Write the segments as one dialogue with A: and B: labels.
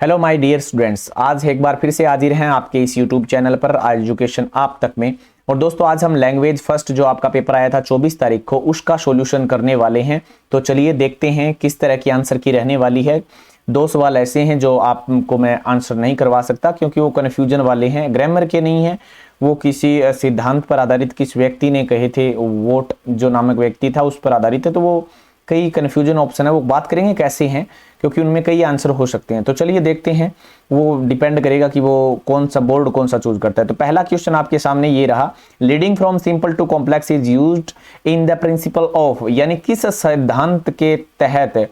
A: Hello my dear students, आज एक बार फिर से हाजिर हैं आपके इस यूट्यूब चैनल पर आज एजुकेशन आप तक में। और दोस्तों आज हम लैंग्वेज फर्स्ट जो आपका पेपर आया था 24 तारीख को उसका सॉल्यूशन करने वाले हैं। तो चलिए देखते हैं किस तरह की आंसर की रहने वाली है। दो सवाल ऐसे हैं जो आपको मैं आंसर नहीं करवा सकता क्योंकि वो कन्फ्यूजन वाले हैं, ग्रामर के नहीं है। वो किसी सिद्धांत पर आधारित किस व्यक्ति ने कहे थे, वोट जो नामक व्यक्ति था उस पर आधारित है। तो वो कई कन्फ्यूजन ऑप्शन है, वो बात करेंगे कैसे हैं क्योंकि उनमें कई आंसर हो सकते हैं। तो चलिए देखते हैं, वो डिपेंड करेगा कि वो कौन सा बोर्ड कौन सा चूज करता है। तो पहला क्वेश्चन आपके सामने ये रहा, leading from simple to complex is used in the principle of, यानी किस सिद्धांत के तहत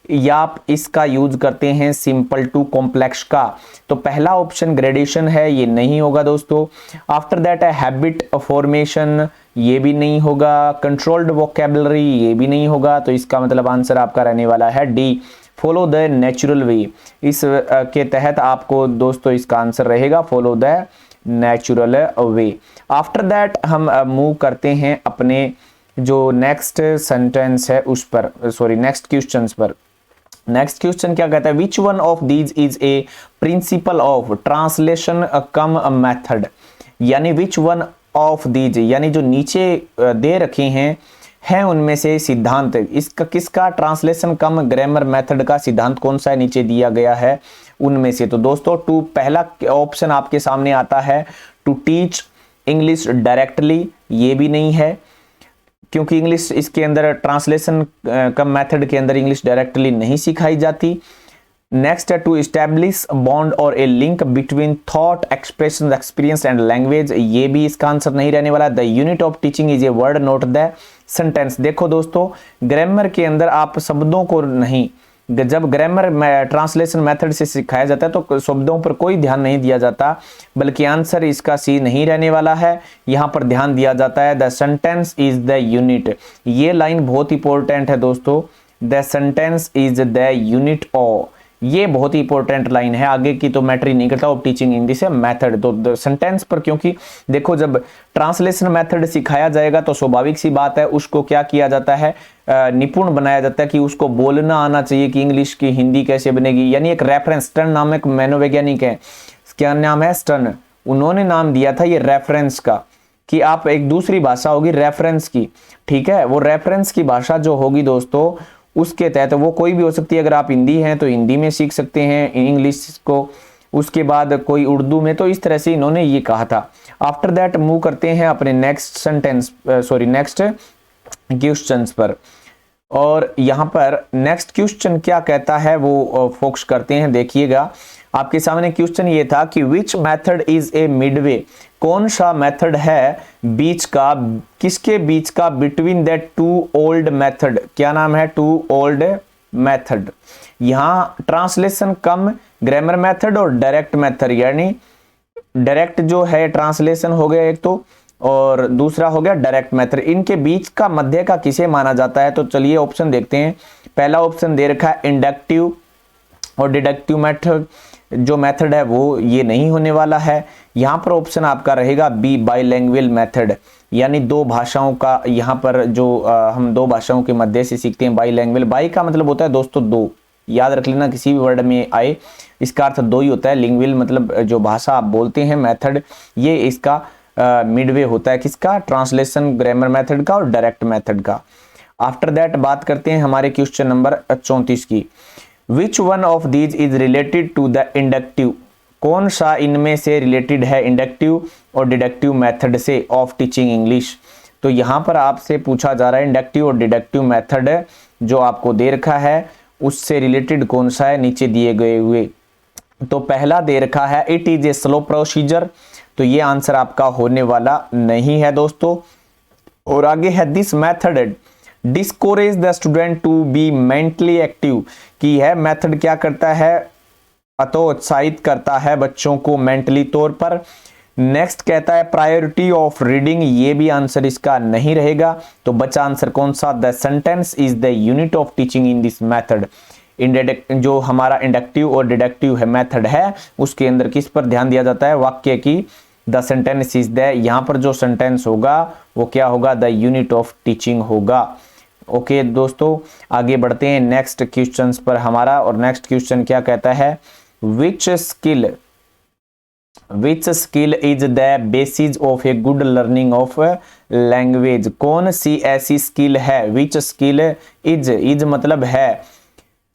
A: या आप इसका यूज करते हैं सिंपल टू कॉम्प्लेक्स का। तो पहला ऑप्शन ग्रेडेशन है, ये नहीं होगा दोस्तों। आफ्टर दैट है हैबिट फॉर्मेशन, ये भी नहीं होगा। कंट्रोल्ड वोकैबुलरी, ये भी नहीं होगा। तो इसका मतलब आंसर आपका रहने वाला है D, follow the natural way. इस के तहत आपको दोस्तों इसका आंसर रहेगा follow the natural way. After that हम मूव करते हैं अपने जो नेक्स्ट सेंटेंस है उस पर, सॉरी नेक्स्ट क्वेश्चंस पर। नेक्स्ट क्वेश्चन क्या कहता है, विच one of these is a principle of translation come method, यानी विच वन ऑफ दीज, यानी जो नीचे दे रखे हैं उनमें से सिद्धांत इसका किसका, ट्रांसलेशन कम ग्रामर मेथड का सिद्धांत कौन सा है, नीचे दिया गया है उनमें से। तो दोस्तों पहला ऑप्शन आपके सामने आता है टू टीच इंग्लिश डायरेक्टली, ये भी नहीं है क्योंकि इंग्लिश इसके अंदर ट्रांसलेशन कम मेथड के अंदर इंग्लिश डायरेक्टली नहीं सिखाई जाती। नेक्स्ट है टू एस्टैब्लिश बॉन्ड और a link between thought expression experience and language, ये भी इसका आंसर नहीं रहने वाला। The unit of teaching is a word not the sentence. देखो दोस्तों ग्रामर के अंदर आप शब्दों को नहीं, जब ग्रामर ट्रांसलेशन मेथड से सिखाया जाता है तो शब्दों पर कोई ध्यान नहीं दिया जाता, बल्कि आंसर इसका सी नहीं रहने वाला है। यहां पर ध्यान दिया जाता है the sentence is the unit. ये लाइन बहुत इंपॉर्टेंट है दोस्तों, the sentence is the unit of, ये बहुत ही इंपॉर्टेंट लाइन है। आगे की तो मैटर ही नहीं करता of teaching in this method, तो सेंटेंस पर, क्योंकि देखो जब ट्रांसलेशन मेथड सिखाया जाएगा तो स्वाभाविक सी बात है उसको क्या किया जाता है, निपुण बनाया जाता है कि उसको बोलना आना चाहिए कि इंग्लिश की हिंदी कैसे बनेगी। यानी एक रेफरेंस, स्टर्न नामक मनोवैज्ञानिक है, क्या नाम है, स्टर्न, उन्होंने नाम दिया था ये रेफरेंस का, कि आप एक दूसरी भाषा होगी रेफरेंस की, ठीक है। वो रेफरेंस की भाषा जो होगी दोस्तों उसके तहत वो कोई भी हो सकती है। अगर आप हिंदी हैं तो हिंदी में सीख सकते हैं इंग्लिश को, उसके बाद कोई उर्दू में, तो इस तरह से इन्होंने ये कहा था। आफ्टर दैट मूव करते हैं अपने next sentence, sorry next questions पर। और यहाँ पर नेक्स्ट क्वेश्चन क्या कहता है वो फोकस करते हैं, देखिएगा। आपके सामने क्वेश्चन ये था कि which method is a midway, कौन सा मेथड है बीच का, किसके बीच का, between that two old method, क्या नाम है, टू ओल्ड मेथड। यहाँ ट्रांसलेशन कम ग्रामर मेथड और डायरेक्ट मेथड, यानी डायरेक्ट जो है ट्रांसलेशन हो गया एक तो, और दूसरा हो गया डायरेक्ट मेथड। इनके बीच का मध्य का किसे माना जाता है। तो चलिए ऑप्शन देखते हैं। पहला ऑप्शन दे रखा है इंडक्टिव और डिडक्टिव मेथड, जो मेथड है वो ये नहीं होने वाला है। यहाँ पर ऑप्शन आपका रहेगा बी, बाइलैंग्वेज मेथड, यानी दो भाषाओं का, यहाँ पर जो हम दो भाषाओं के मध्य से सीखते हैं। बाइलैंग्वेज, बाई का मतलब होता है दोस्तों दो, याद रख लेना किसी भी वर्ड में आए इसका अर्थ दो ही होता है। लिंग्विल मतलब जो भाषा आप बोलते हैं, मेथड ये इसका मिडवे होता है, किसका, ट्रांसलेशन ग्रामर मेथड का और डायरेक्ट मेथड का। आफ्टर दैट बात करते हैं हमारे क्वेश्चन नंबर 34 की। Which one of these is related to the inductive, कौन सा इनमें से रिलेटेड है इंडक्टिव और डिडक्टिव मेथड से ऑफ टीचिंग इंग्लिश। तो यहाँ पर आपसे पूछा जा रहा है इंडक्टिव और डिडक्टिव मेथड जो आपको दे रखा है उससे रिलेटेड कौन सा है, नीचे दिए गए हुए। तो पहला दे रखा है it is a slow procedure, तो ये आंसर आपका होने वाला नहीं है दोस्तों। और आगे है this method discourage the student to be mentally active, कि है मेथड क्या करता है, अतोत्साहित करता है बच्चों को मेंटली तौर पर। नेक्स्ट कहता है प्रायोरिटी ऑफ रीडिंग, ये भी आंसर इसका नहीं रहेगा। तो बचा आंसर कौन सा, the sentence is the unit of teaching in this method. जो हमारा इंडक्टिव और डिडक्टिव है मेथड है उसके अंदर किस पर ध्यान दिया जाता है, वाक्य की, द सेंटेंस इज द, यहाँ पर जो सेंटेंस होगा वो क्या होगा, द यूनिट ऑफ टीचिंग होगा। ओके दोस्तों आगे बढ़ते हैं नेक्स्ट क्वेश्चंस पर हमारा। और नेक्स्ट क्वेश्चन क्या कहता है, which skill is the basis of a good learning of language? कौन सी ऐसी स्किल है? विच स्किल इज मतलब है,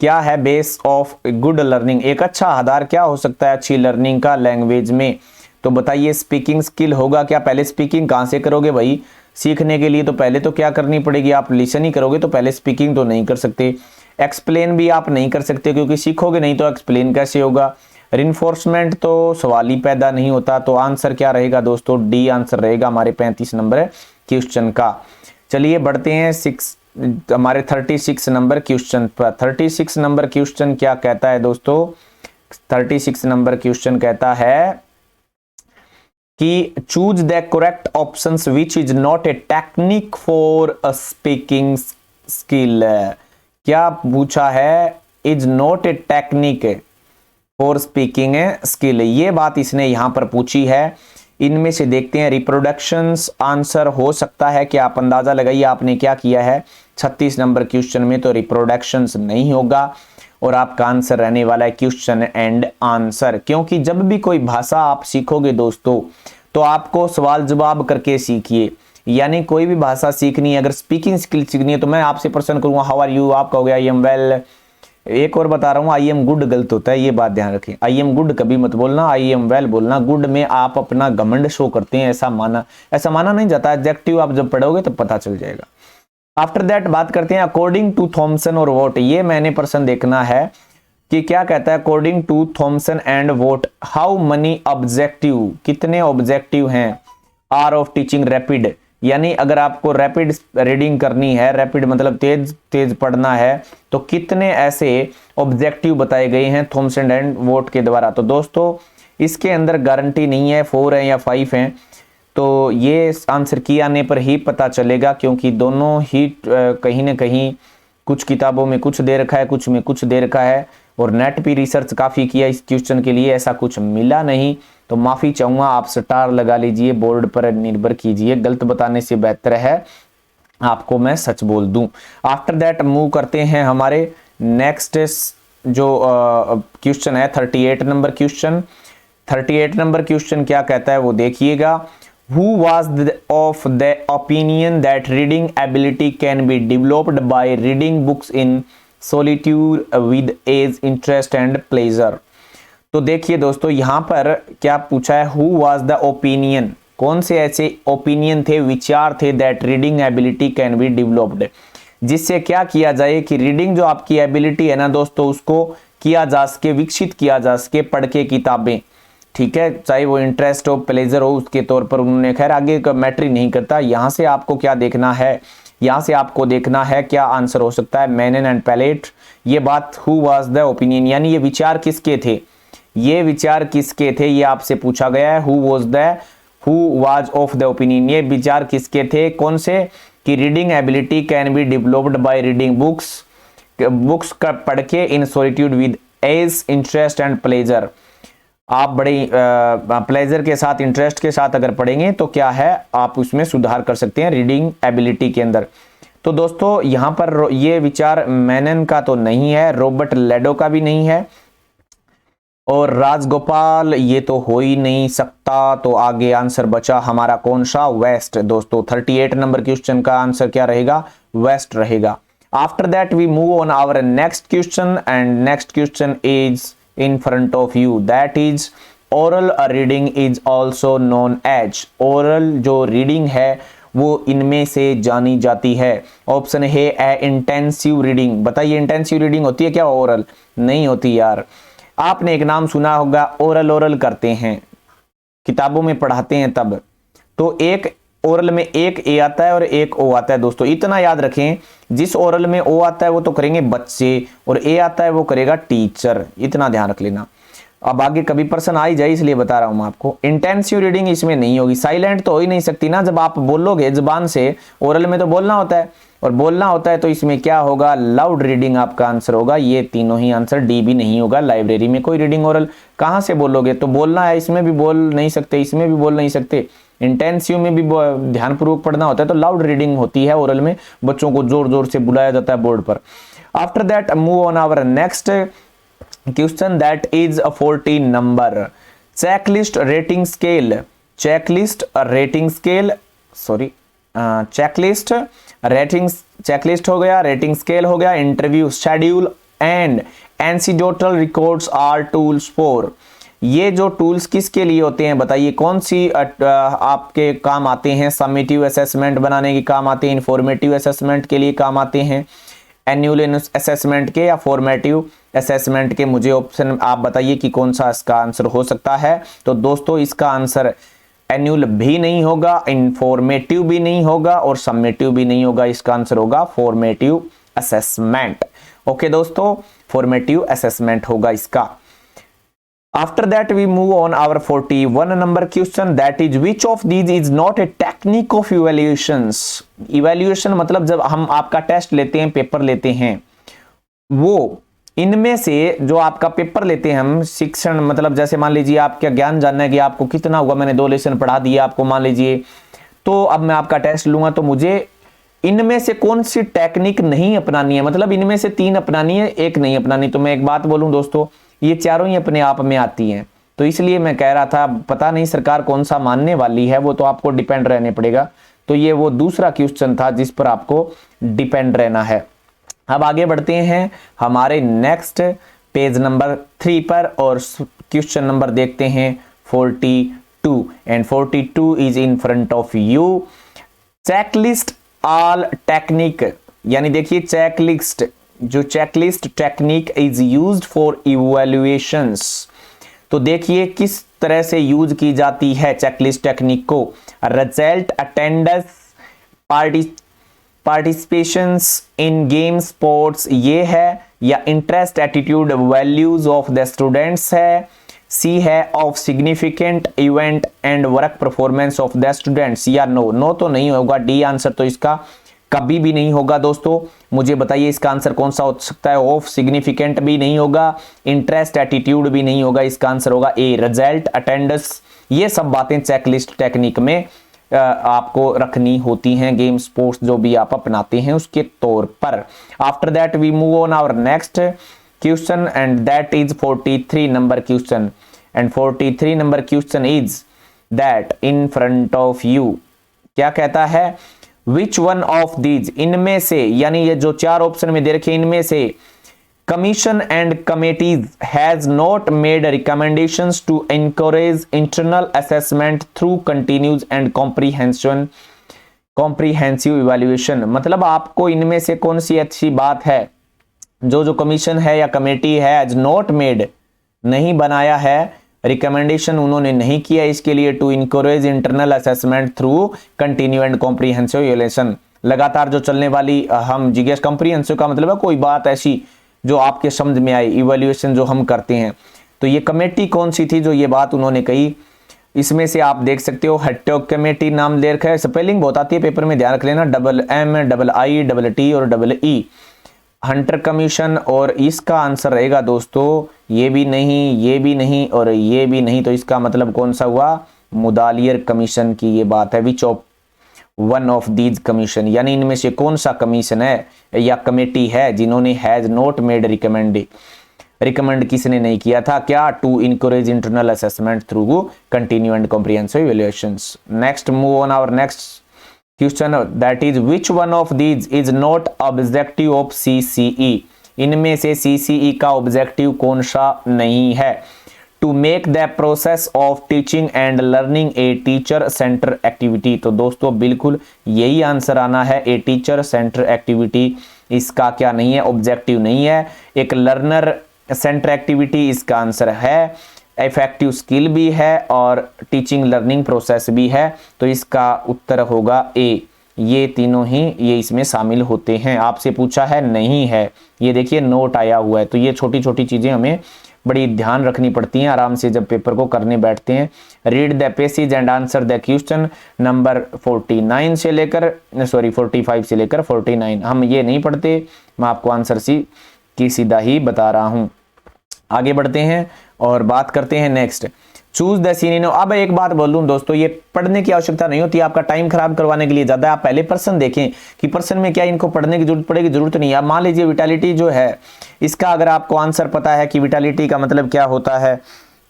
A: क्या है बेस ऑफ गुड लर्निंग, एक अच्छा आधार क्या हो सकता है अच्छी लर्निंग का लैंग्वेज में? तो बताइए स्पीकिंग स्किल होगा क्या? पहले स्पीकिंग कहां से करोगे भाई? सीखने के लिए तो पहले तो क्या करनी पड़ेगी, आप लिसन ही करोगे तो पहले स्पीकिंग तो नहीं कर सकते। एक्सप्लेन भी आप नहीं कर सकते क्योंकि सीखोगे नहीं तो एक्सप्लेन कैसे होगा। रिइंफोर्समेंट तो सवाल ही पैदा नहीं होता। तो आंसर क्या रहेगा दोस्तों? डी आंसर रहेगा हमारे 35 नंबर क्वेश्चन का। चलिए बढ़ते हैं हमारे 36 नंबर क्वेश्चन पर। 36 नंबर क्वेश्चन क्या कहता है दोस्तों? 36 नंबर क्वेश्चन कहता है कि choose the correct options which is not a technique for a speaking skill. क्या पूछा है? Is not a technique for speaking skill, ये बात इसने यहां पर पूछी है। इनमें से देखते हैं रिप्रोडक्शंस आंसर हो सकता है कि आप अंदाजा लगाइए आपने क्या किया है 36 नंबर क्वेश्चन में, तो रिप्रोडक्शंस नहीं होगा और आपका आंसर रहने वाला है क्वेश्चन एंड आंसर। क्योंकि जब भी कोई भाषा आप सीखोगे दोस्तों तो आपको सवाल जवाब करके सीखिए, यानी कोई भी भाषा सीखनी है, अगर स्पीकिंग स्किल सीखनी है तो मैं आपसे प्रश्न करूंगा हाउ आर यू, आप कहोगे आई एम वेल। एक और बता रहा हूं, आई एम गुड गलत होता है, ये बात ध्यान रखें। आई एम गुड कभी मत बोलना, आई एम वेल बोलना। गुड में आप अपना घमंड शो करते हैं, ऐसा माना नहीं जाता। एडजेक्टिव आप जब पढ़ोगे तब पता चल जाएगा। आफ्टर दैट बात करते हैं अकॉर्डिंग टू थॉमसन और वोट। ये मैंने प्रश्न देखना है कि क्या कहता है according to Thompson and Wyatt how many objective, कितने ऑब्जेक्टिव हैं आर ऑफ टीचिंग रैपिड, यानी अगर आपको रैपिड रीडिंग करनी है, रैपिड मतलब तेज तेज पढ़ना है, तो कितने ऐसे ऑब्जेक्टिव बताए गए हैं थॉमसन एंड वोट के द्वारा? तो दोस्तों इसके अंदर गारंटी नहीं है 4 है या 5 हैं, तो ये आंसर की आने पर ही पता चलेगा, क्योंकि दोनों ही कहीं ना कहीं कुछ किताबों में कुछ दे रखा है, कुछ में कुछ दे रखा है, और नेट भी रिसर्च काफ़ी किया इस क्वेश्चन के लिए, ऐसा कुछ मिला नहीं। तो माफ़ी चाहूँगा, आप स्टार लगा लीजिए, बोर्ड पर निर्भर कीजिए, गलत बताने से बेहतर है आपको मैं सच बोल दूं। आफ्टर दैट मूव करते हैं हमारे नेक्स्ट जो क्वेश्चन है 38 नंबर क्वेश्चन। 38 नंबर क्वेश्चन क्या कहता है वो देखिएगा। Who was of the opinion that reading ability can be developed by reading books in solitude with ease, interest and pleasure? तो देखिए दोस्तों यहां पर क्या पूछा है, हु वाज द ओपिनियन, कौन से ऐसे ओपिनियन थे, विचार थे that reading ability can be developed, जिससे क्या किया जाए कि रीडिंग जो आपकी एबिलिटी है ना दोस्तों उसको किया जा सके, विकसित किया जा सके पढ़ के किताबें, ठीक है, चाहे वो इंटरेस्ट हो प्लेजर हो उसके तौर पर उन्होंने, खैर आगे का मैटर ही नहीं करता। यहां से आपको क्या देखना है, यहां से आपको देखना है क्या आंसर हो सकता है, मेनन एंड पैलेट। ये बात हु वाज द ओपिनियन, यानी ये विचार किसके थे, ये विचार किसके थे, ये आपसे पूछा गया है। Who was of the opinion, ये विचार किसके थे, कौन से, कि reading ability can be developed by reading books का पढ़ के in solitude with ease, interest and pleasure. आप बड़े प्लेजर के साथ, इंटरेस्ट के साथ अगर पढ़ेंगे तो क्या है आप उसमें सुधार कर सकते हैं रीडिंग एबिलिटी के अंदर। तो दोस्तों यहां पर ये विचार मेनन का तो नहीं है, रॉबर्ट लेडो का भी नहीं है, और राजगोपाल ये तो हो ही नहीं सकता। तो आगे आंसर बचा हमारा कौन सा, वेस्ट। दोस्तों 38 नंबर क्वेश्चन का आंसर क्या रहेगा, वेस्ट रहेगा। After that we move on our next question, and next question is in front of you, that is oral reading is also known as, oral जो रीडिंग है वो इनमें से जानी जाती है। ऑप्शन है इंटेंसिव रीडिंग। बताइए इंटेंसिव रीडिंग होती है क्या, ओरल नहीं होती यार। आपने एक नाम सुना होगा, ओरल करते हैं, किताबों में पढ़ाते हैं तब, तो एक ओरल में एक ए आता है और एक ओ आता है। दोस्तों इतना याद रखें, जिस ओरल में ओ आता है वो तो करेंगे बच्चे और ए आता है वो करेगा टीचर, इतना ध्यान रख लेना। अब आगे कभी प्रश्न आ ही जाए इसलिए बता रहा हूं मैं आपको। इंटेंसिव रीडिंग इसमें नहीं होगी, साइलेंट तो हो ही नहीं सकती ना, जब आप बोलोगे जुबान से, ओरल में तो बोलना होता है, और बोलना होता है तो इसमें क्या होगा, लाउड रीडिंग आपका आंसर होगा। ये तीनों ही आंसर, डी भी नहीं होगा। लाइब्रेरी में कोई रीडिंग ओरल कहां से बोलोगे, तो बोलना है, इसमें भी बोल नहीं सकते, इसमें भी बोल नहीं सकते, इंटेंसिव में भी ध्यानपूर्वक पढ़ना होता है, तो लाउड रीडिंग होती है ओरल में, बच्चों को जोर जोर से बुलाया जाता है बोर्ड पर। After that move on our next question that is a 14 number checklist rating scale, checklist rating scale, sorry checklist rating, checklist हो गया, रेटिंग स्केल हो गया, interview schedule and anecdotal records are tools for. ये जो tools किसके लिए होते हैं बताइए, कौन सी आपके काम आते हैं? समेटिव असेसमेंट बनाने के काम आते हैं, इंफॉर्मेटिव असेसमेंट के लिए काम आते हैं, एनुअल असेसमेंट के या फॉर्मेटिव असेसमेंट के? मुझे ऑप्शन आप बताइए कि कौन सा इसका आंसर हो सकता है। तो दोस्तों इसका आंसर एनुअल भी नहीं होगा, इंफॉर्मेटिव भी नहीं होगा और समेटिव भी नहीं होगा। इसका आंसर होगा फॉर्मेटिव असेसमेंट। ओके दोस्तों, फॉर्मेटिव असेसमेंट होगा इसका। After that we move on our 41 number question, that is which of these is not a technique of evaluations। evaluation मतलब जब हम आपका टेस्ट लेते हैं, पेपर लेते हैं, वो इनमें से जो आपका पेपर लेते हैं हम, शिक्षण मतलब जैसे मान लीजिए आपका ज्ञान जानना है कि आपको कितना हुआ, मैंने 2 लेसन पढ़ा दिए आपको मान लीजिए, तो अब मैं आपका टेस्ट लूंगा तो मुझे इनमें से कौन सी टेक्निक नहीं अपनानी है, मतलब इनमें से 3 अपनानी है, 1 नहीं अपनानी। तो मैं एक बात बोलूं दोस्तों, ये चारों ही अपने आप में आती हैं, तो इसलिए मैं कह रहा था पता नहीं सरकार कौन सा मानने वाली है, वो तो आपको डिपेंड रहने पड़ेगा। तो ये वो दूसरा क्वेश्चन था जिस पर आपको डिपेंड रहना है। अब आगे बढ़ते हैं हमारे नेक्स्ट पेज नंबर 3 पर और क्वेश्चन नंबर देखते हैं 42 and 42 is in front of you. Checklist all technique, यानी देखिए चेकलिस्ट, जो checklist technique is used for evaluations. तो देखिए किस तरह से यूज की जाती है चेकलिस्ट टेक्निक को। Result, attendance, participations in game sports ये है, या interest, attitude, values of the students है, सी है of significant event and work performance of the students, या नो। नो तो नहीं होगा, डी आंसर तो इसका कभी भी नहीं होगा दोस्तों। मुझे बताइए इसका आंसर कौन सा हो सकता है? ऑफ सिग्निफिकेंट भी नहीं होगा, इंटरेस्ट, एटीट्यूड भी नहीं होगा, इसका आंसर होगा ए, रिजल्ट, अटेंडेंस। ये सब बातें चेकलिस्ट टेक्निक में आपको रखनी होती हैं, गेम स्पोर्ट्स जो भी आप अपनाते हैं उसके तौर पर। After that we move on our next question and that is 43 number question and 43 number question is that in front of you. क्या कहता है? विच वन ऑफ दीज, इनमें से, यानी ये जो 4 ऑप्शन में दे रखे इनमें से, commission and committees has not made recommendations to encourage internal assessment through continues and comprehensive evaluation. मतलब आपको इनमें से कौन सी अच्छी बात है, जो कमीशन है या कमेटी है, हैज नॉट मेड, नहीं बनाया है, रिकमेंडेशन उन्होंने नहीं किया इसके लिए, to encourage internal assessment through continue and comprehensive evaluation. लगातार जो चलने वाली हम जीएस कॉम्प्रिहेंसिव का मतलब है कोई बात ऐसी जो आपके समझ में आई, इवैल्यूएशन जो हम करते हैं। तो ये कमेटी कौन सी थी जो ये बात उन्होंने कही? इसमें से आप देख सकते हो हट्टोक कमेटी नाम दे रखा है, स्पेलिंग बहुत आती है पेपर में, ध्यान रख लेना, MM, II, हंटर कमीशन। और इसका आंसर रहेगा दोस्तों ये भी नहीं, ये भी नहीं और ये भी नहीं। तो इसका मतलब कौन सा हुआ? मुदालियर कमीशन की ये बात है। Which of one of these commission, यानी इनमें से कौन सा कमीशन है या कमेटी है जिन्होंने हैज नॉट मेड रिकमेंड किसने नहीं किया था? क्या? To encourage internal assessment through continue and comprehensive evaluations. Next move on our next question that is which one of these is not objective of CCE। इनमें से CCE का objective कौन सा नहीं है? To make the process of teaching and learning a teacher centre activity. तो दोस्तों बिल्कुल यही आंसर आना है, ए टीचर सेंटर एक्टिविटी। इसका क्या नहीं है? ऑब्जेक्टिव नहीं है। एक लर्नर सेंटर एक्टिविटी इसका आंसर है, इफेक्टिव स्किल भी है और टीचिंग लर्निंग प्रोसेस भी है। तो इसका उत्तर होगा ए, ये तीनों ही ये इसमें शामिल होते हैं। आपसे पूछा है नहीं है, ये देखिए नोट आया हुआ है। तो ये छोटी छोटी चीजें हमें बड़ी ध्यान रखनी पड़ती हैं आराम से जब पेपर को करने बैठते हैं। Read the passage and answer the question number 45 से लेकर 49। हम ये नहीं पढ़ते, मैं आपको आंसर की सीधा ही बता रहा हूं। आगे बढ़ते हैं और बात करते हैं नेक्स्ट, चूज द सिनोनिम। अब एक बात बोलूं दोस्तों, ये पढ़ने की आवश्यकता नहीं होती, आपका टाइम खराब करवाने के लिए ज्यादा। आप पहले प्रश्न देखें कि प्रश्न में क्या इनको पढ़ने की जरूरत पड़ेगी, जरूरत नहीं है। अब मान लीजिए विटालिटी जो है, इसका अगर आपको आंसर पता है कि विटालिटी का मतलब क्या होता है,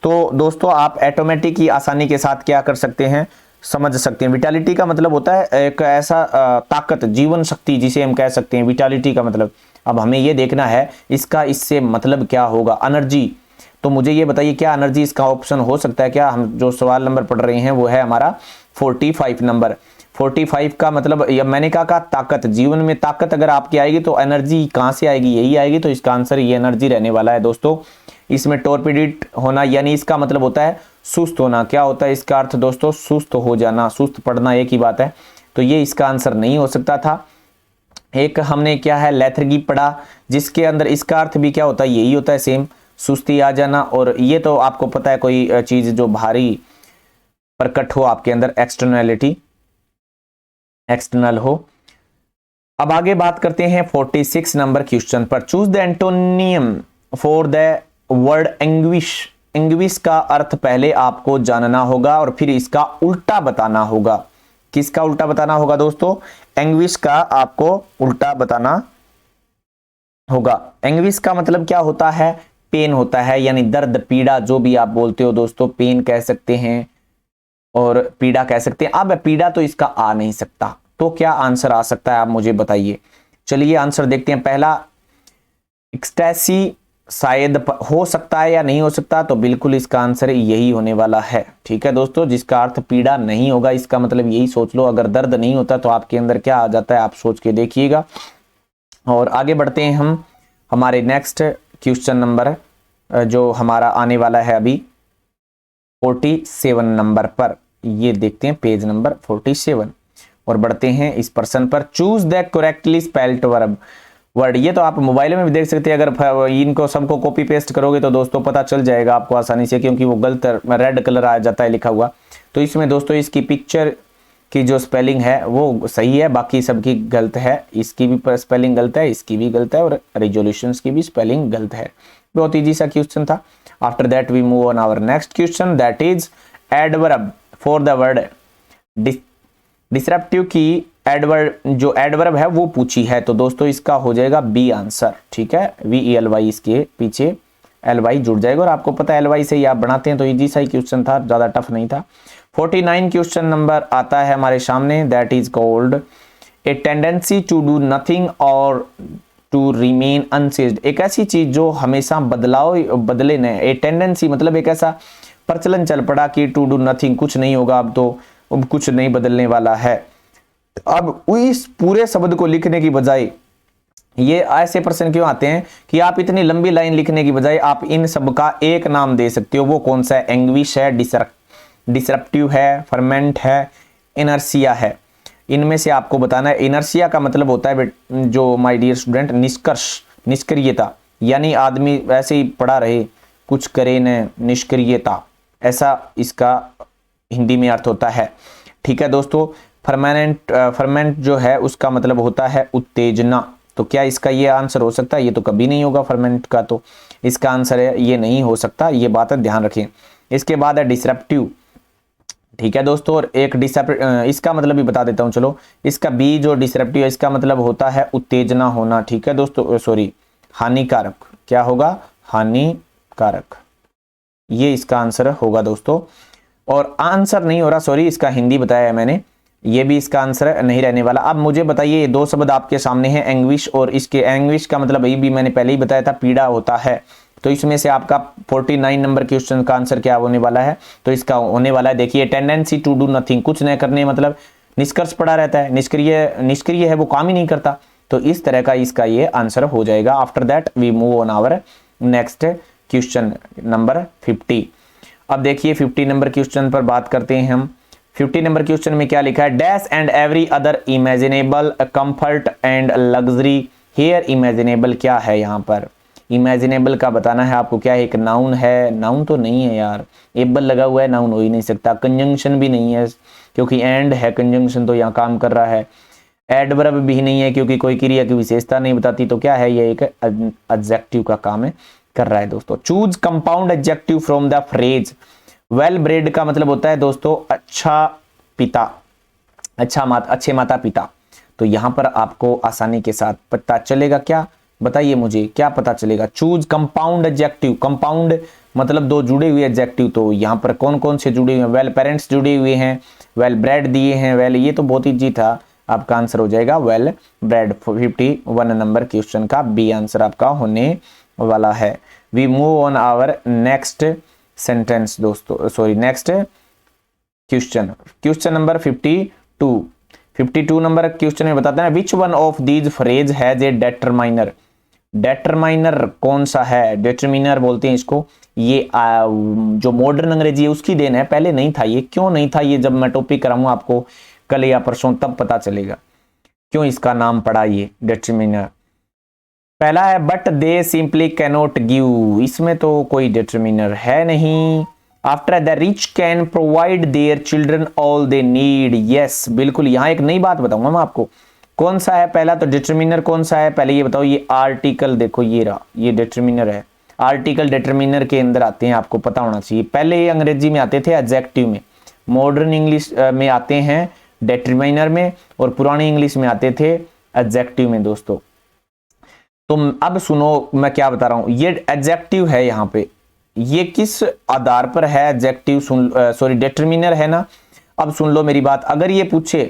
A: तो दोस्तों आप ऑटोमेटिक ही आसानी के साथ क्या कर सकते हैं, समझ सकते हैं। विटालिटी का मतलब होता है एक ऐसा ताकत, जीवन शक्ति जिसे हम कह सकते हैं, विटालिटी का मतलब। अब हमें ये देखना है इसका इससे मतलब क्या होगा, एनर्जी। तो मुझे ये बताइए क्या एनर्जी इसका ऑप्शन हो सकता है क्या? हम जो सवाल नंबर पढ़ रहे हैं वो है हमारा 45 नंबर। 45 का मतलब, या मैंने कहा ताकत, जीवन में ताकत अगर आपकी आएगी तो एनर्जी कहां से आएगी, यही आएगी। तो इसका आंसर ये एनर्जी रहने वाला है दोस्तों। इसमें टॉर्पिडेट होना यानी इसका मतलब होता है सुस्त होना। क्या होता है इसका अर्थ दोस्तों? सुस्त हो जाना, सुस्त पड़ना, एक ही बात है। तो ये इसका आंसर नहीं हो सकता था। एक हमने क्या है लेथर्गी पढ़ा, जिसके अंदर इसका अर्थ भी क्या होता है, यही होता है सेम, सुस्ती आ जाना। और ये तो आपको पता है कोई चीज जो भारी प्रकट हो आपके अंदर, एक्सटर्नैलिटी, एक्सटर्नल हो। अब आगे बात करते हैं 46 नंबर क्वेश्चन पर। Choose the antonym for the word anguish. Anguish का अर्थ पहले आपको जानना होगा और फिर इसका उल्टा बताना होगा। किसका उल्टा बताना होगा दोस्तों? एंग्विश का आपको उल्टा बताना होगा। एंग्विश का मतलब क्या होता है? पेन होता है, यानी दर्द, पीड़ा, जो भी आप बोलते हो दोस्तों, पेन कह सकते हैं और पीड़ा कह सकते हैं। अब पीड़ा तो इसका आ नहीं सकता, तो क्या आंसर आ सकता है आप मुझे बताइए। चलिए आंसर देखते हैं। पहला एक्सटेसी शायद हो सकता है या नहीं हो सकता, तो बिल्कुल इसका आंसर यही होने वाला है। ठीक है दोस्तों, जिसका अर्थ पीड़ा नहीं होगा, इसका मतलब यही सोच लो। अगर दर्द नहीं होता तो आपके अंदर क्या आ जाता है, आप सोच के देखिएगा। और आगे बढ़ते हैं हम हमारे नेक्स्ट क्वेश्चन नंबर जो हमारा आने वाला है अभी 47 नंबर पर। ये देखते हैं पेज नंबर 47 और बढ़ते हैं इस प्रश्न पर। Choose the correctly spelled word. ये तो आप मोबाइल में भी देख सकते हैं, अगर इनको सबको कॉपी पेस्ट करोगे तो दोस्तों पता चल जाएगा आपको आसानी से, क्योंकि वो गलत रेड कलर आ जाता है लिखा हुआ। तो इसमें दोस्तों इसकी पिक्चर की जो स्पेलिंग है वो सही है, बाकी सबकी गलत है। इसकी भी स्पेलिंग गलत है, इसकी भी गलत है, और रिजोल्यूशंस की भी स्पेलिंग गलत है। बहुत इजी सा क्वेश्चन था। After that we move on our next question, that is adverb for the word disruptive की एडवर्ब, जो एडवर्ब है वो पूछी है। तो दोस्तों इसका हो जाएगा बी आंसर। ठीक है, VELY, इसके पीछे LY जुड़ जाएगा। और आपको पता है LY से ही आप बनाते हैं, तो इजी सा ही क्वेश्चन था, ज्यादा टफ नहीं था। 49 क्वेश्चन नंबर आता है हमारे सामने, that is called a tendency to do nothing और टू रिमेन अनचेंज्ड। एक ऐसी चीज जो हमेशा बदले न। ए टेंडेंसी मतलब एक ऐसा प्रचलन चल पड़ा कि टू डू नथिंग, कुछ नहीं होगा अब तो, अब कुछ नहीं बदलने वाला है। अब इस पूरे शब्द को लिखने की बजाय ये ऐसे प्रश्न क्यों आते हैं कि आप इतनी लंबी लाइन लिखने की बजाय आप इन सब का एक नाम दे सकते हो। वो कौन सा है? एंग्विश है, डिसरप्टिव है, फर्मेंट है, इनर्सिया है। इनमें से आपको बताना है। इनर्सिया का मतलब होता है जो माय डियर स्टूडेंट, निष्कर्ष, निष्क्रियता, यानी आदमी वैसे ही पड़ा रहे, कुछ करे न, निष्क्रियता, ऐसा इसका हिंदी में अर्थ होता है। ठीक है दोस्तों, फर्मेंट जो है उसका मतलब होता है उत्तेजना। तो क्या इसका ये आंसर हो सकता है? ये तो कभी नहीं होगा फर्मेंट का, तो इसका आंसर है ये नहीं हो सकता। ये बात ध्यान रखें। इसके बाद है डिसरप्टिव। ठीक है दोस्तों, और एक इसका मतलब भी बता देता हूं। चलो, इसका बी जो डिसरप्टिव है, इसका मतलब होता है उत्तेजना होना। ठीक है दोस्तों, सॉरी, हानिकारक। क्या होगा? हानिकारक। ये इसका आंसर होगा दोस्तों। और आंसर नहीं हो रहा, सॉरी, इसका हिंदी बताया है मैंने, ये भी इसका आंसर नहीं रहने वाला। अब मुझे बताइए, ये दो शब्द आपके सामने हैं, एंग्विश और इसके। एंग्विश का मतलब ये भी मैंने पहले ही बताया था, पीड़ा होता है। तो इसमें से आपका 49 नंबर क्वेश्चन का आंसर क्या होने वाला है? तो इसका होने वाला है, देखिए, टेंडेंसी टू डू नथिंग, कुछ न करने, मतलब निष्कर्ष पड़ा रहता है, निष्क्रिय है, वो काम ही नहीं करता। तो इस तरह का इसका ये आंसर हो जाएगा। After that we move on our next question number 50। अब देखिए 50 नंबर क्वेश्चन पर बात करते हैं हम। 50 नंबर क्वेश्चन में क्या लिखा है? Dash and every other imaginable comfort and luxury here. Imaginable क्या है यहाँ पर? इमेजिनेबल का बताना है आपको। क्या है? एक नाउन है? नाउन तो नहीं है यार, एबल लगा हुआ है, नाउन हो ही नहीं सकता। कंजंक्शन भी नहीं है क्योंकि एंड है, कंजंक्शन तो यहाँ काम कर रहा है। एडवर्ब भी नहीं है क्योंकि कोई क्रिया की विशेषता नहीं बताती। तो क्या है? ये एक एडजेक्टिव का काम है। कर रहा है दोस्तों। Choose compound adjective from the phrase well bread का मतलब होता है दोस्तों अच्छा पिता, अच्छे माता पिता। तो यहां पर आपको आसानी के साथ पता चलेगा क्या, बताइए मुझे क्या पता चलेगा। चूज कंपाउंड एडजेक्टिव, कंपाउंड मतलब दो जुड़े हुए एडजेक्टिव, तो यहां पर कौन कौन से जुड़े हुए हैं, वेल पेरेंट्स जुड़े हुए हैं, वेल ब्रेड दिए हैं, वेल ये तो बहुत इजी था, आपका आंसर हो जाएगा वेल ब्रेड। 51 नंबर क्वेश्चन का बी आंसर आपका होने वाला है। We move on our next sentence दोस्तों, sorry next question, question number 52 number question में बताते हैं which one of these phrase has a determiner. Determiner कौन सा है, डिटरमिनर बोलते हैं इसको। ये जो मॉडर्न अंग्रेजी है उसकी देन है, पहले नहीं था ये। क्यों नहीं था ये, जब मैं टॉपिक कराऊंगा आपको कल या परसों तब पता चलेगा क्यों इसका नाम पड़ा ये डिटरमिनर। पहला है but they simply cannot give, इसमें तो कोई डिटरमिनर है नहीं। After the rich can provide their children all they need, yes बिल्कुल। यहां एक नई बात बताऊंगा मैं आपको, कौन सा है पहला, तो डिटरमिनर कौन सा है पहले ये बताओ। ये आर्टिकल देखो, ये रहा, ये डिटरमिनर है। आर्टिकल डिटरमिनर के अंदर आते हैं, आपको पता होना चाहिए। पहले ये अंग्रेजी में आते थे एडजेक्टिव में, मॉडर्न इंग्लिश में आते हैं डिटरमिनर में, और पुरानी इंग्लिश में आते थे एडजेक्टिव में दोस्तों। तो अब सुनो मैं क्या बता रहा हूं, ये एडजेक्टिव है यहाँ पे, ये किस आधार पर है एडजेक्टिव, सॉरी डिटरमिनर है ना। अब सुन लो मेरी बात, अगर ये पूछे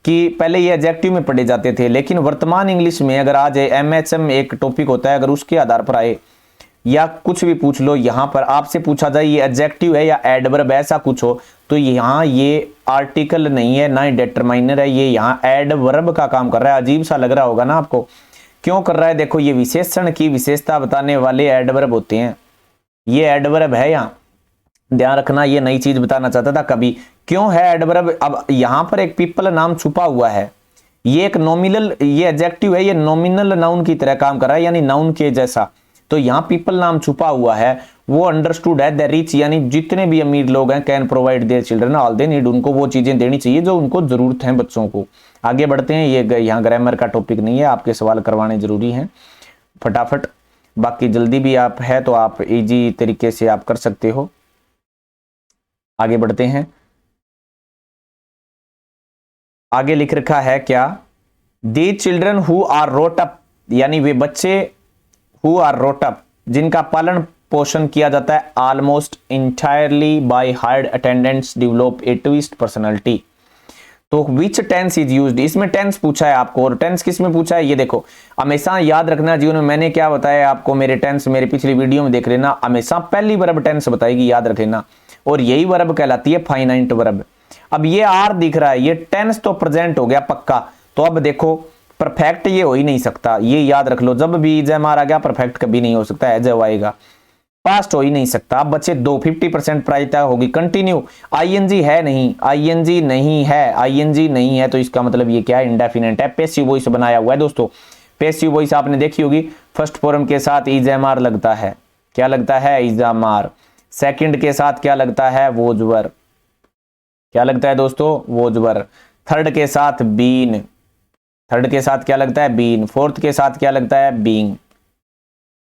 A: कि पहले ये एडजेक्टिव में पढ़े जाते थे, लेकिन वर्तमान इंग्लिश में अगर आ जाए, एमएचएम एक टॉपिक होता है, अगर उसके आधार पर आए या कुछ भी पूछ लो, यहां पर आपसे पूछा जाए ये एडजेक्टिव है या एडवर्ब ऐसा कुछ हो, तो यहाँ ये आर्टिकल नहीं है ना ही डिटरमाइनर है, ये यहाँ एडवर्ब का काम कर रहा है। अजीब सा लग रहा होगा ना आपको, क्यों कर रहा है, देखो ये विशेषण की विशेषता बताने वाले एडवर्ब होते हैं, ये एडवर्ब है। यहाँ ध्यान रखना, ये नई चीज बताना चाहता था कभी, क्यों है एडवर्ब। अब यहां पर एक पीपल नाम छुपा हुआ है, ये एक नॉमिनल, ये एडजेक्टिव है, ये नॉमिनल नाउन की तरह काम कर रहा है, यानी नाउन के जैसा। तो यहाँ पीपल नाम छुपा हुआ है, वो अंडरस्टूड है। द रिच यानी जितने भी अमीर लोग हैं, can provide their children all they need, उनको वो चीजें देनी चाहिए जो उनको जरूरत है बच्चों को। आगे बढ़ते हैं, ये यहाँ ग्रामर का टॉपिक नहीं है, आपके सवाल करवाने जरूरी हैं फटाफट, बाकी जल्दी भी आप है तो आप इजी तरीके से आप कर सकते हो। आगे बढ़ते हैं, आगे लिख रखा है क्या, the children who are wrote up, यानी वे बच्चे हु आर रोट अप जिनका पालन पोषण किया जाता है almost entirely by hired attendants develop a twist personality. तो विच टेंस इज यूज्ड, इसमें टेंस पूछा है आपको, और टेंस किस में पूछा है ये देखो। हमेशा याद रखना जीवन में, मैंने क्या बताया आपको, मेरे टेंस मेरे पिछली वीडियो में देख लेना, हमेशा पहली वर्ब टेंस बताएगी, याद रख लेना, और यही वर्ब कहलाती है फाइनाइट वर्ब। अब ये आर दिख रहा है, ये टेंस तो प्रेजेंट हो गया पक्का, तो अब देखो परफेक्ट ये हो ही नहीं सकता, ये याद रख लो, जब भी इज एम आर आ गया परफेक्ट कभी नहीं हो सकता, एज आएगा, पास्ट हो ही नहीं सकता। अब बच्चे 50% प्रायिकता होगी। कंटिन्यू, आईएनजी है नहीं, आईएनजी नहीं है, आईएनजी नहीं है, तो इसका मतलब ये क्या है, इंडेफिनिट है, पैसिव वॉइस बनाया हुआ है दोस्तों। पैसिव वॉइस आपने देखी होगी, फर्स्ट फॉर्म के साथ इज एम आर लगता है, क्या लगता है, इज एम आर। सेकंड के साथ क्या लगता है, वोजवर, क्या लगता है दोस्तों, वोजवर। थर्ड के साथ बीन, थर्ड के साथ क्या लगता है, बीन। फोर्थ के साथ क्या लगता है, बीइंग।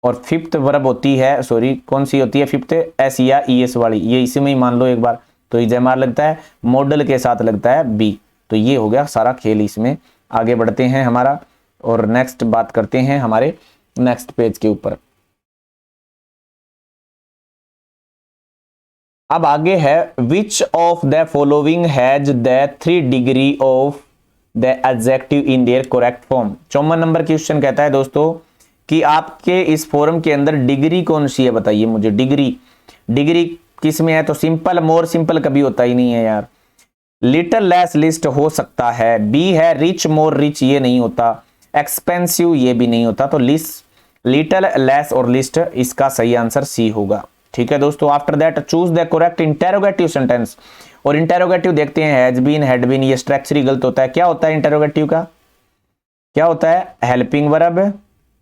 A: और फिफ्थ वर्ब होती है, सॉरी कौन सी होती है फिफ्थ, एस या ईएस वाली, ये इसी में ही मान लो एक बार, तो इजेमार लगता है, मॉडल के साथ लगता है बी। तो ये हो गया सारा खेल इसमें। आगे बढ़ते हैं हमारा, और नेक्स्ट बात करते हैं हमारे नेक्स्ट पेज के ऊपर। अब आगे है which of the following has the 3 degree of the adjective in their correct form. 54 number question कहता है दोस्तों कि आपके इस फॉर्म के अंदर डिग्री कौन सी है, बताइए मुझे। डिग्री, डिग्री किस में है, तो सिंपल, मोर सिंपल कभी होता ही नहीं है यार। लिटिल लेस लिस्ट हो सकता है, बी है रिच मोर रिच, ये नहीं होता। एक्सपेंसिव ये भी नहीं होता, तो लिस्ट, लिटिल लेस और लिस्ट, इसका सही आंसर सी होगा। ठीक है दोस्तों। After that choose the correct interrogative sentence, और इंटेरोगेटिव देखते हैं, हैज बीन, हैड बीन, ये स्ट्रक्चर ही गलत होता है। क्या होता है इंटेरोगेटिव का, क्या होता है, हेल्पिंग वर्ब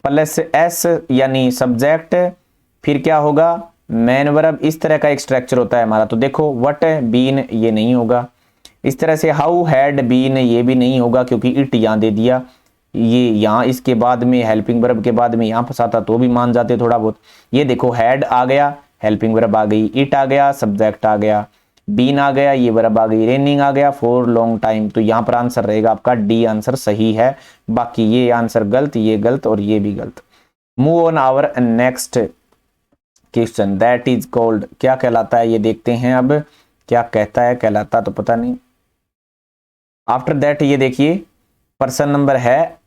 A: प्लस एस यानी सब्जेक्ट, फिर क्या होगा, मेन वर्ब, इस तरह का एक स्ट्रक्चर होता है हमारा। तो देखो व्हाट बीन ये नहीं होगा, इस तरह से हाउ हैड बीन ये भी नहीं होगा क्योंकि इट यहां दे दिया, ये यहाँ इसके बाद में हेल्पिंग वर्ब के बाद में यहाँ फंसाता तो भी मान जाते थोड़ा बहुत। ये देखो हैड आ गया, हेल्पिंग वर्ब आ गई, इट आ गया, सब्जेक्ट आ गया, बीन आ गया, ये वर्ब आ गई, रेनिंग आ गया, फॉर लॉन्ग टाइम। तो यहाँ पर आंसर रहेगा आपका डी आंसर सही है। बाकी ये आंसर गलत, ये गलत और ये भी गलत। Move on our next question, that is called, क्या कहलाता है ये देखते हैं। अब क्या कहता है, कहलाता तो पता नहीं। आफ्टर दैट ये देखिए पर्सन नंबर है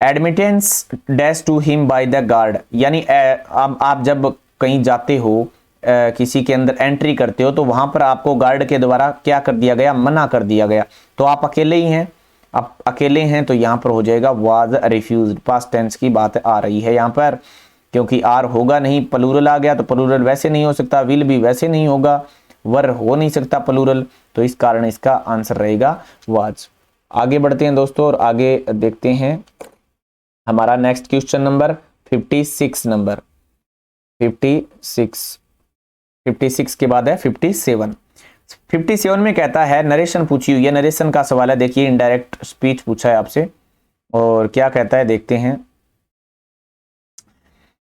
A: admittance dash to him by the guard, यानी अब आप जब कहीं जाते हो किसी के अंदर एंट्री करते हो तो वहां पर आपको गार्ड के द्वारा क्या कर दिया गया, मना कर दिया गया। तो आप अकेले ही हैं, आप अकेले हैं तो यहाँ पर हो जाएगा वाज रिफ्यूज्ड, पास्ट टेंस की बात आ रही है यहाँ पर, क्योंकि आर होगा नहीं, प्लूरल आ गया तो प्लूरल वैसे नहीं हो सकता, विल भी वैसे नहीं होगा, वर हो नहीं सकता प्लूरल, तो इस कारण इसका आंसर रहेगा वाज। आगे बढ़ते हैं दोस्तों और आगे देखते हैं हमारा नेक्स्ट क्वेश्चन नंबर 56 नंबर 56 के बाद है 57। 57 में कहता है नरेशन पूछी हुई है, नरेशन का सवाल है। देखिए इनडायरेक्ट स्पीच पूछा है आपसे और क्या कहता है देखते हैं।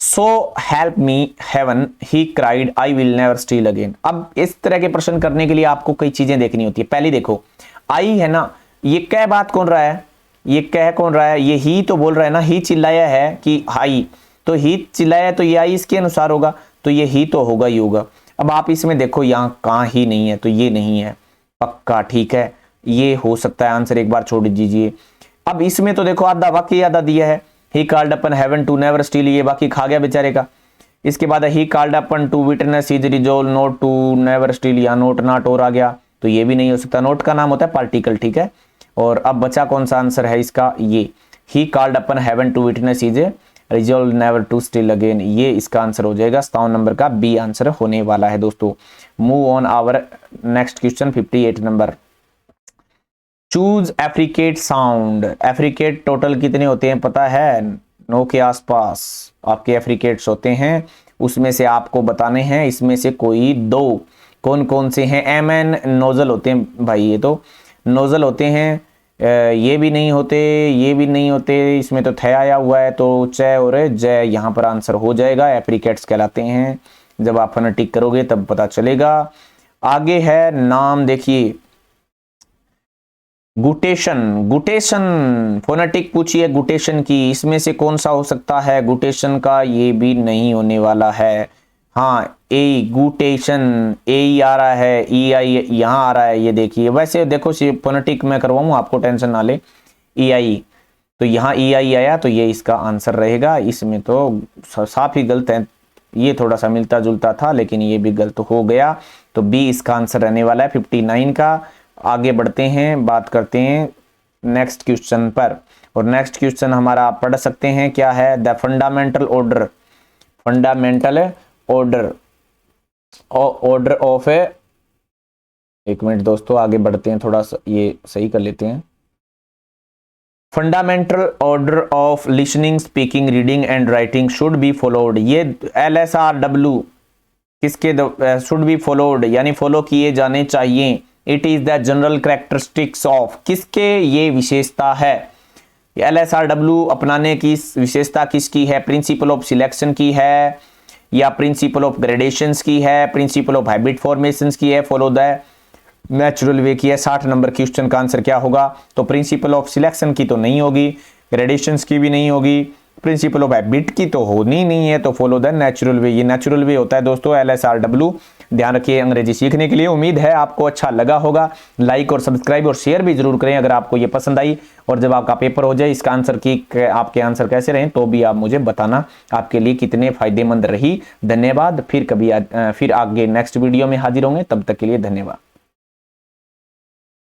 A: So help me heaven he cried I will never steel again. अब इस तरह के प्रश्न करने के लिए आपको कई चीजें देखनी होती है। पहली देखो आई है ना, ये कह बात कौन रहा है, ये कह कौन रहा है, ये ही तो बोल रहा है ना, ही चिल्लाया है कि हाई, तो ही चिल्लाया तो ये आई इसके अनुसार होगा, तो ये ही तो होगा ही होगा। अब आप इसमें देखो यहाँ कहाँ ही नहीं है, तो ये नहीं है पक्का, ठीक है, ये हो सकता है आंसर, एक बार छोड़ दीजिए। अब इसमें तो देखो आधा वाक्य आधा दिया है, he called upon heaven to never steal, ये बाकी खा गया बेचारे का। इसके बाद he called upon to witness his resolve not to never steal, या नोट नॉट और आ गया, तो ये भी नहीं हो सकता, नोट का नाम होता है पार्टिकल, ठीक है। और अब बचा कौन सा आंसर है इसका, ये he called upon heaven to witness his resolve never to steal again, ये इसका आंसर हो जाएगा 57 नंबर का बी आंसर होने वाला है दोस्तों। Move on our next question 58 number, choose affricate sound. Affricate total कितने होते हैं पता है, 9 के आसपास आपके एफ्रिकेट्स होते हैं, उसमें से आपको बताने हैं इसमें से कोई 2। कौन कौन से हैं, एम एन नोजल होते हैं भाई, ये तो नोजल होते हैं, ये भी नहीं होते, ये भी नहीं होते, इसमें तो थे आया हुआ है, तो च और जय यहाँ पर आंसर हो जाएगा, एफ्रिकेट्स कहलाते हैं। जब आप फोनेटिक करोगे तब पता चलेगा। आगे है नाम देखिए गुटेशन, गुटेशन फोनेटिक पूछिए गुटेशन की, इसमें से कौन सा हो सकता है गुटेशन का, ये भी नहीं होने वाला है। हाँ ए गुटेशन, ए ही आ रहा है, ई आई यहाँ आ रहा है, ये देखिए। वैसे देखो फोनेटिक में करवाऊँ आपको, टेंशन ना ले, ई आई, तो यहाँ ई आई आया तो ये इसका आंसर रहेगा। इसमें तो साफ ही गलत है, ये थोड़ा सा मिलता जुलता था लेकिन ये भी गलत हो गया, तो बी इसका आंसर रहने वाला है 59 का। आगे बढ़ते हैं, बात करते हैं नेक्स्ट क्वेश्चन पर, और नेक्स्ट क्वेश्चन हमारा आप पढ़ सकते हैं क्या है, the fundamental order, fundamental order order of a, एक मिनट दोस्तों आगे बढ़ते हैं, थोड़ा सा ये सही कर लेते हैं। Fundamental order of listening speaking reading and writing should be followed, ये LSRW किसके शुड बी फॉलोड यानी फॉलो किए जाने चाहिए। It is the general characteristics of, किसके ये विशेषता है, LSRW अपनाने की विशेषता किसकी है, प्रिंसिपल ऑफ सिलेक्शन की है, या प्रिंसिपल ऑफ ग्रेडेशंस की है, प्रिंसिपल ऑफ हैबिट फॉर्मेशंस की है, फॉलो द नेचुरल वे की है। 60 नंबर क्वेश्चन का आंसर क्या होगा, तो प्रिंसिपल ऑफ सिलेक्शन की तो नहीं होगी, ग्रेडेशंस की भी नहीं होगी, प्रिंसिपल ऑफ हैबिट की तो होनी नहीं है, तो फॉलो द नेचुरल वे, ये नेचुरल वे होता है दोस्तों LSRW। ध्यान रखिए अंग्रेजी सीखने के लिए। उम्मीद है आपको अच्छा लगा होगा, लाइक और सब्सक्राइब और शेयर भी जरूर करें अगर आपको ये पसंद आई। और जब आपका पेपर हो जाए इसका आंसर की आपके आंसर कैसे रहें तो भी आप मुझे बताना आपके लिए कितने फायदेमंद रही। धन्यवाद, फिर कभी फिर आगे नेक्स्ट वीडियो में हाजिर होंगे, तब तक के लिए धन्यवाद।